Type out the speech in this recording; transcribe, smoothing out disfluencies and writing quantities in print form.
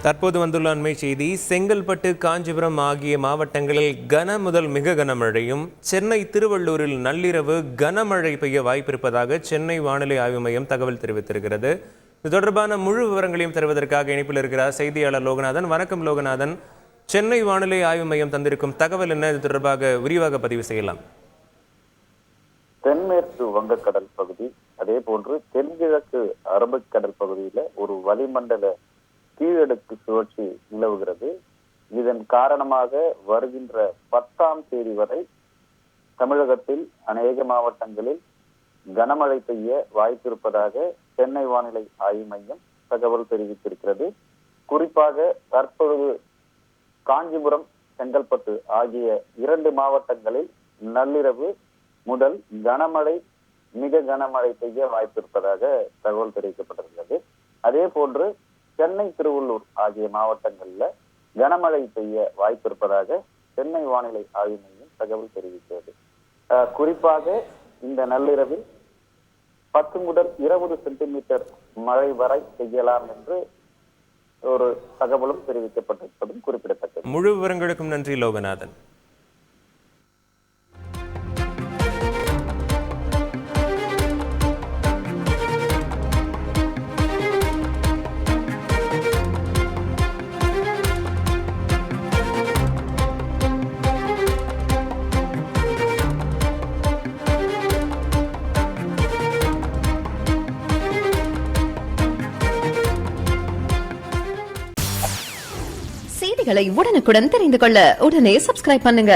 தற்போது வந்துள்ள அண்மை செய்தி, செங்கல்பட்டு, காஞ்சிபுரம் ஆகிய மாவட்டங்களில் கன முதல் மிக கனமழையும், சென்னை, திருவள்ளூரில் நள்ளிரவு கனமழை பெய்ய வாய்ப்பிருப்பதாக சென்னை வானிலை ஆய்வு மையம் தகவல் தெரிவித்திருக்கிறது. இது தொடர்பான முழு விவரங்களையும் தருவதற்காக இணைப்பில் இருக்கிறார் செய்தியாளர் லோகநாதன். வணக்கம் லோகநாதன். சென்னை வானிலை ஆய்வு மையம் தந்திருக்கும் தகவல் என்ன? இது தொடர்பாக விரிவாக பதிவு செய்யலாம். தென்மேற்கு வங்கக்கடல் பகுதி, அதே போன்று தென்கிழக்கு அரபிக்கடல் பகுதியில ஒரு வளிமண்டல கீழடுக்கு சுழற்சி நிலவுகிறது. இதன் காரணமாக வருகின்ற 10ஆம் தேதி வரை தமிழகத்தில் அநேக மாவட்டங்களில் கனமழை பெய்ய வாய்ப்பிருப்பதாக சென்னை வானிலை ஆய்வு மையம் தகவல் தெரிவித்திருக்கிறது. குறிப்பாக தற்பொழுது காஞ்சிபுரம், செங்கல்பட்டு ஆகிய 2 மாவட்டங்களில் நள்ளிரவு முதல் கனமழை, மிக கனமழை பெய்ய வாய்ப்பிருப்பதாக தகவல் தெரிவிக்கப்பட்டிருக்கிறது. அதே போன்று சென்னை, திருவள்ளூர் ஆகிய மாவட்டங்கள்ல கனமழை பெய்ய வாய்ப்பிருப்பதாக சென்னை வானிலை ஆய்வு மையம் தகவல் தெரிவிக்கிறது. குறிப்பாக இந்த நள்ளிரவில் 10 முதல் 20 சென்டிமீட்டர் மழை வரை பெய்யலாம் என்று ஒரு தகவலும் தெரிவிக்கப்பட்டிருப்பதும் குறிப்பிடத்தக்கது. முழு விவரங்களுக்கும் நன்றி லோகநாதன். செய்திகளை உடனுக்குடன் தெரிந்து கொள்ள உடனே சப்ஸ்கிரைப் பண்ணுங்க.